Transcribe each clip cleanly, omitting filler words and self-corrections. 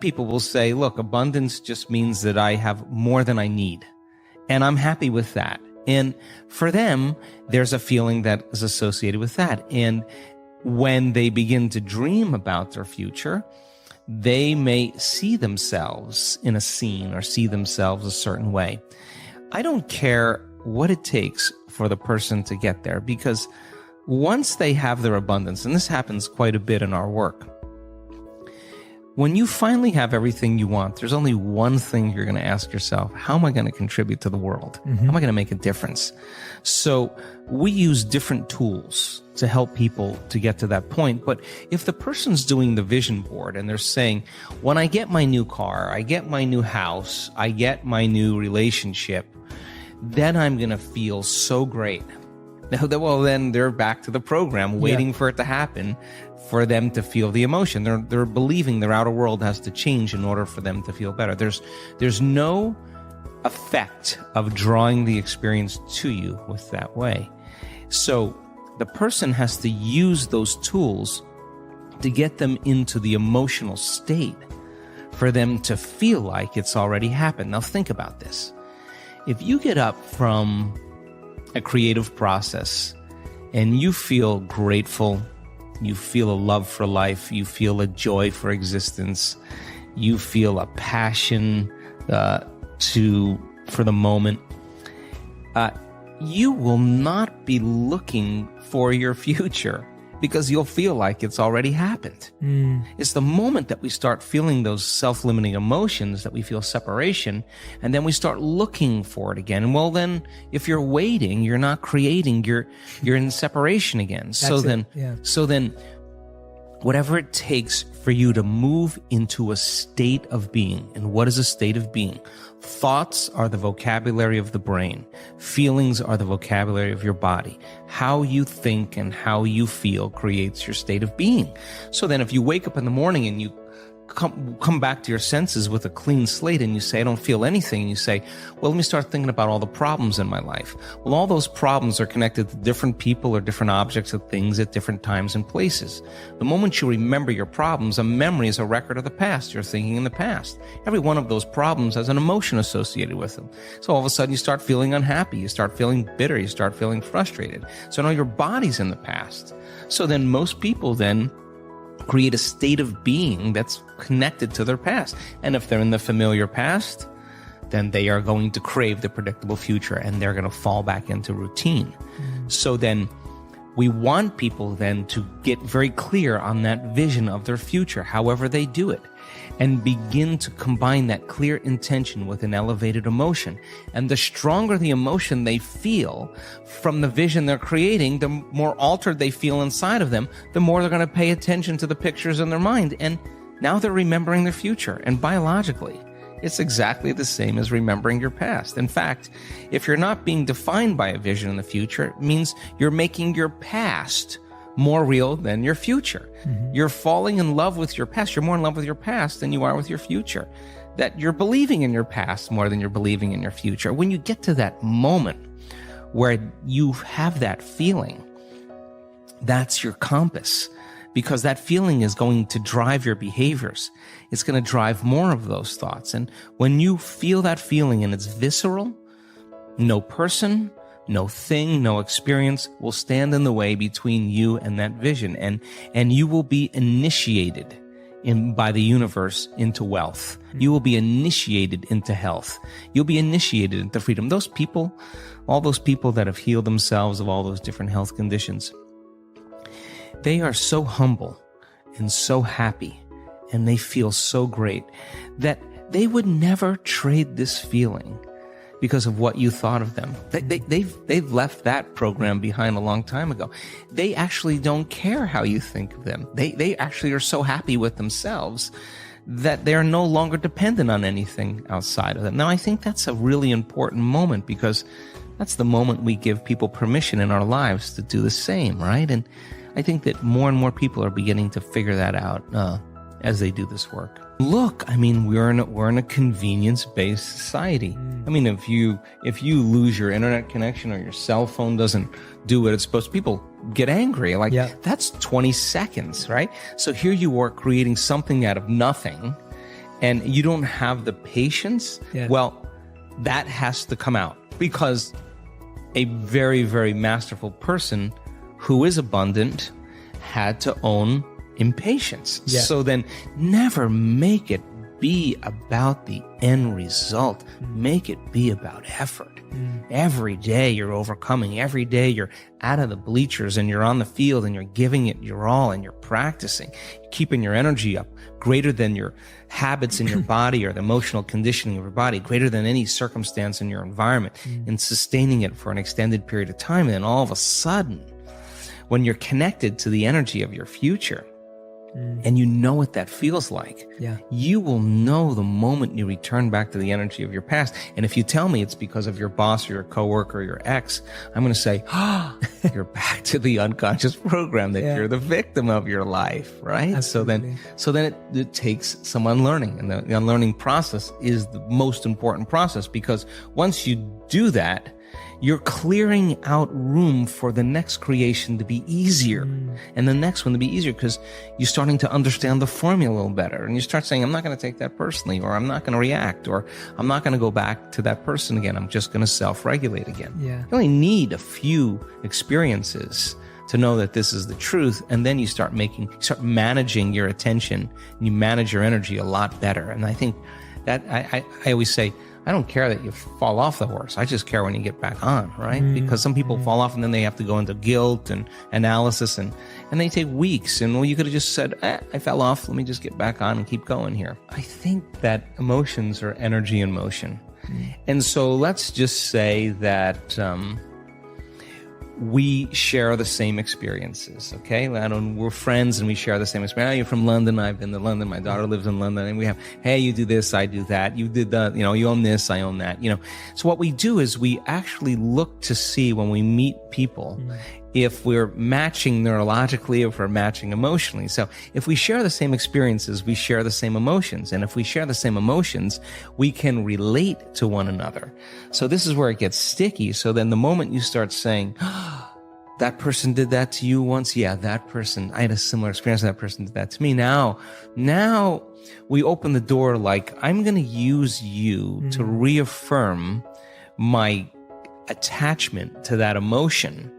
people will say, look, abundance just means that I have more than I need. And I'm happy with that. And for them, there's a feeling that is associated with that. And when they begin to dream about their future, they may see themselves in a scene or see themselves a certain way. I don't care what it takes for the person to get there, because once they have their abundance, and this happens quite a bit in our work, when you finally have everything you want, there's only one thing you're going to ask yourself: how am I going to contribute to the world? How am I going to make a difference? So we use different tools to help people to get to that point. But if the person's doing the vision board and they're saying, when I get my new car, I get my new house, I get my new relationship, then I'm going to feel so great. Well, then they're back to the program, waiting for it to happen, for them to feel the emotion. They're believing their outer world has to change in order for them to feel better. There's no effect of drawing the experience to you with that way. So the person has to use those tools to get them into the emotional state for them to feel like it's already happened. Now think about this. If you get up from a creative process and you feel grateful, you feel a love for life, you feel a joy for existence, you feel a passion for the moment, you will not be looking for your future, because you'll feel like it's already happened. It's the moment that we start feeling those self-limiting emotions, that we feel separation, and then we start looking for it again. And well, then if you're waiting, you're not creating, you're in separation again. So then whatever it takes for you to move into a state of being. And what is a state of being? Thoughts are the vocabulary of the brain. Feelings are the vocabulary of your body. How you think and how you feel creates your state of being. So then if you wake up in the morning and you come back to your senses with a clean slate and you say, I don't feel anything, and you say, well, let me start thinking about all the problems in my life. Well, all those problems are connected to different people or different objects or things at different times and places. The moment you remember your problems, a memory is a record of the past. You're thinking in the past. Every one of those problems has an emotion associated with them. So all of a sudden you start feeling unhappy, you start feeling bitter, you start feeling frustrated. So now your body's in the past. So then most people then create a state of being that's connected to their past. And if they're in the familiar past, then they are going to crave the predictable future, and they're going to fall back into routine. So then we want people then to get very clear on that vision of their future, however they do it, and begin to combine that clear intention with an elevated emotion. And the stronger the emotion they feel from the vision they're creating, the more altered they feel inside of them, the more they're going to pay attention to the pictures in their mind. And now they're remembering their future. And biologically, it's exactly the same as remembering your past. In fact, if you're not being defined by a vision in the future, it means you're making your past more real than your future. You're falling in love with your past. You're more in love with your past than you are with your future. That you're believing in your past more than you're believing in your future. When you get to that moment where you have that feeling, that's your compass, because that feeling is going to drive your behaviors. It's going to drive more of those thoughts. And when you feel that feeling and it's visceral, no person, no thing, no experience will stand in the way between you and that vision. And you will be initiated by the universe into wealth. You will be initiated into health. You'll be initiated into freedom. Those people, all those people that have healed themselves of all those different health conditions, they are so humble and so happy, and they feel so great that they would never trade this feeling because of what you thought of them. They've left that program behind a long time ago. They actually don't care how you think of them. They actually are so happy with themselves that they're no longer dependent on anything outside of them. Now, I think that's a really important moment, because that's the moment we give people permission in our lives to do the same, right? And I think that more and more people are beginning to figure that out as they do this work. Look, I mean, we're in a convenience-based society. I mean, if you lose your internet connection or your cell phone doesn't do what it's supposed to, people get angry. Like, that's 20 seconds, right? So here you are creating something out of nothing, and you don't have the patience, well, that has to come out, because a very, very masterful person who is abundant had to own impatience. So then never make it be about the end result. Make it be about effort. Every day you're overcoming. Every day you're out of the bleachers and you're on the field and you're giving it your all and you're practicing. You're keeping your energy up greater than your habits in your body or the emotional conditioning of your body, greater than any circumstance in your environment, and sustaining it for an extended period of time. And then all of a sudden, when you're connected to the energy of your future, and you know what that feels like, you will know the moment you return back to the energy of your past. And if you tell me it's because of your boss or your coworker or your ex, I'm going to say, you're back to the unconscious program that you're the victim of your life, right? Absolutely. So then it takes some unlearning, and the unlearning process is the most important process, because once you do that, you're clearing out room for the next creation to be easier, and the next one to be easier, because you're starting to understand the formula a little better. And you start saying, I'm not going to take that personally, or I'm not going to react, or I'm not going to go back to that person again. I'm just going to self-regulate again. You only need a few experiences to know that this is the truth. And then you start managing your attention, and you manage your energy a lot better. And I think that I always say, I don't care that you fall off the horse. I just care when you get back on, right? Because some people fall off and then they have to go into guilt and analysis, and they take weeks. And well, you could have just said, I fell off. Let me just get back on and keep going here. I think that emotions are energy in motion. And so let's just say that we share the same experiences, okay? We're friends and we share the same experience. You're from London, I've been to London, my daughter lives in London, and we have, hey, you do this, I do that, you did that, you own this, I own that, So what we do is we actually look to see, when we meet people, if we're matching neurologically, if we're matching emotionally. So if we share the same experiences, we share the same emotions. And if we share the same emotions, we can relate to one another. So this is where it gets sticky. So then the moment you start saying, that person did that to you once. Yeah, that person, I had a similar experience. That person did that to me. Now we open the door, like, I'm going to use you to reaffirm my attachment to that emotion.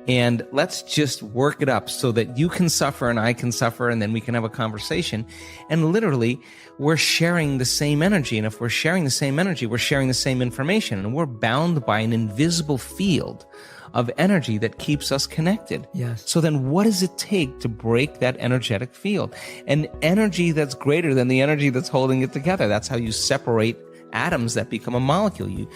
And let's just work it up so that you can suffer and I can suffer, and then we can have a conversation. And literally, we're sharing the same energy. And if we're sharing the same energy, we're sharing the same information, and we're bound by an invisible field of energy that keeps us connected. So then what does it take to break that energetic field? An energy that's greater than the energy that's holding it together. That's how you separate atoms that become a molecule.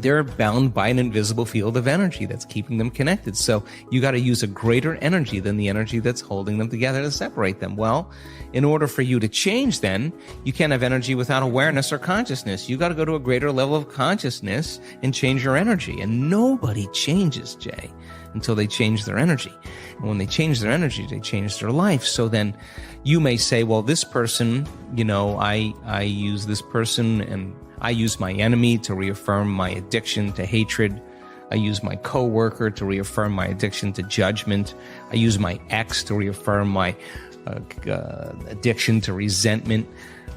They're bound by an invisible field of energy that's keeping them connected. So you got to use a greater energy than the energy that's holding them together to separate them. Well, in order for you to change, then you can't have energy without awareness or consciousness. You got to go to a greater level of consciousness and change your energy. And nobody changes, Jay, until they change their energy. And when they change their energy, they change their life. So then you may say, well, this person, I use this person, and I use my enemy to reaffirm my addiction to hatred. I use my coworker to reaffirm my addiction to judgment. I use my ex to reaffirm my addiction to resentment.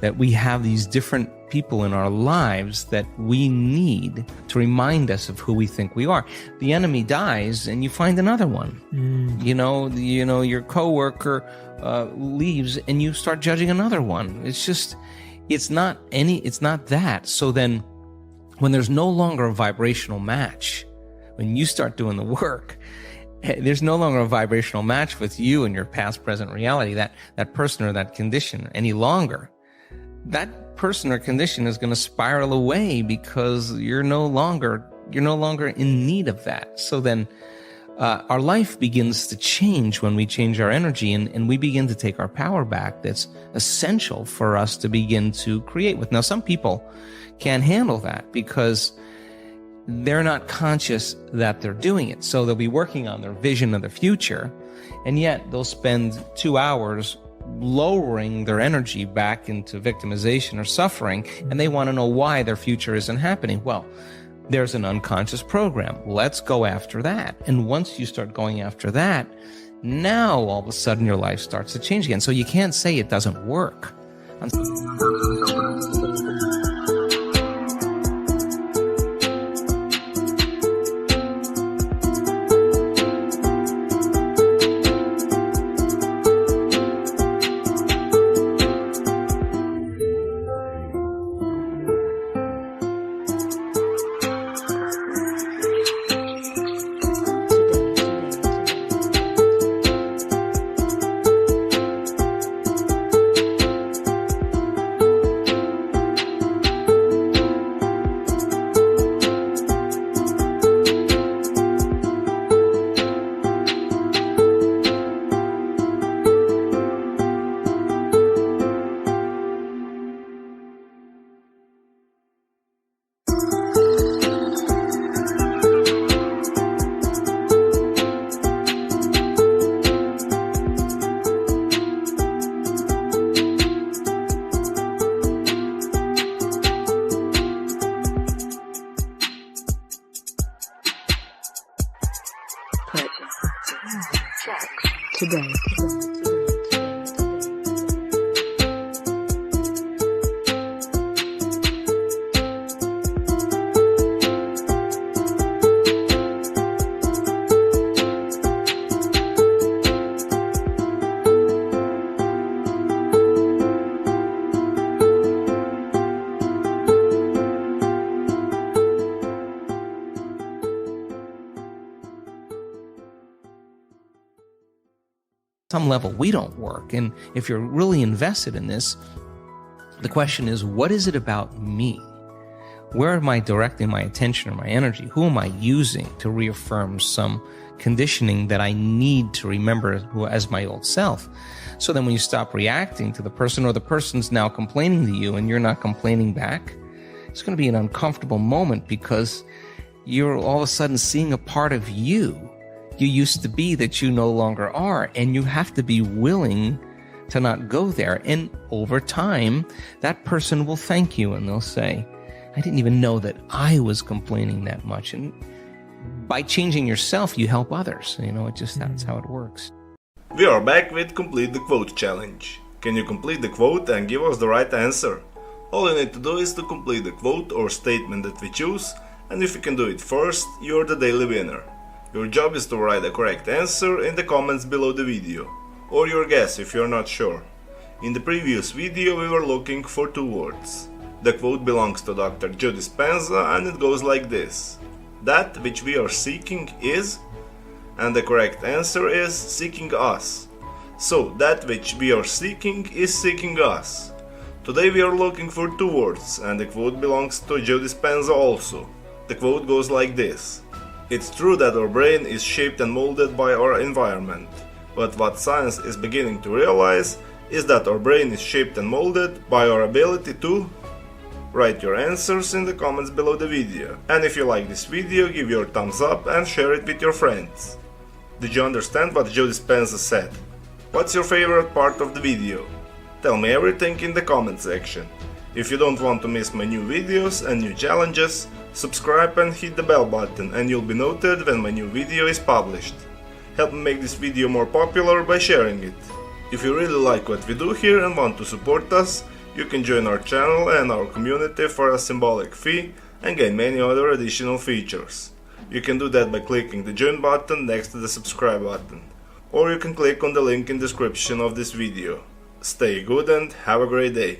That we have these different people in our lives that we need to remind us of who we think we are. The enemy dies and you find another one. Your coworker leaves and you start judging another one. It's not that. So then when there's no longer a vibrational match, when you start doing the work, there's no longer a vibrational match with you and your past, present reality, that person or that condition any longer. That person or condition is going to spiral away because you're no longer in need of that. So then our life begins to change when we change our energy, and we begin to take our power back. That's essential for us to begin to create with. Now, some people can't handle that because they're not conscious that they're doing it. So they'll be working on their vision of the future, and yet they'll spend 2 hours lowering their energy back into victimization or suffering, and they want to know why their future isn't happening. Well, there's an unconscious program. Let's go after that. And once you start going after that, now all of a sudden your life starts to change again. So you can't say it doesn't work, Today. Some level we don't work, and if you're really invested in this, the question is, what is it about me? Where am I directing my attention or my energy? Who am I using to reaffirm some conditioning that I need to remember as my old self? So then when you stop reacting to the person, or the person's now complaining to you and you're not complaining back, it's going to be an uncomfortable moment, because you're all of a sudden seeing a part of you used to be that you no longer are, and you have to be willing to not go there. And over time, that person will thank you and they'll say, I didn't even know that I was complaining that much. And by changing yourself, you help others. That's how it works. We are back with Complete the Quote challenge. Can you complete the quote and give us the right answer? All you need to do is to complete the quote or statement that we choose, and if you can do it first, you're the daily winner. Your job is to write the correct answer in the comments below the video, or your guess if you're not sure. In the previous video we were looking for 2 words. The quote belongs to Dr. Joe Dispenza and it goes like this: that which we are seeking is, and the correct answer is seeking us. So that which we are seeking is seeking us. Today we are looking for 2 words, and the quote belongs to Joe Dispenza also. The quote goes like this: it's true that our brain is shaped and molded by our environment, but what science is beginning to realize is that our brain is shaped and molded by our ability to... Write your answers in the comments below the video, and if you like this video, give your thumbs up and share it with your friends. Did you understand what Joe Dispenza said? What's your favorite part of the video? Tell me everything in the comment section. If you don't want to miss my new videos and new challenges, subscribe and hit the bell button and you'll be notified when my new video is published. Help me make this video more popular by sharing it. If you really like what we do here and want to support us, you can join our channel and our community for a symbolic fee and gain many other additional features. You can do that by clicking the join button next to the subscribe button, or you can click on the link in the description of this video. Stay good and have a great day.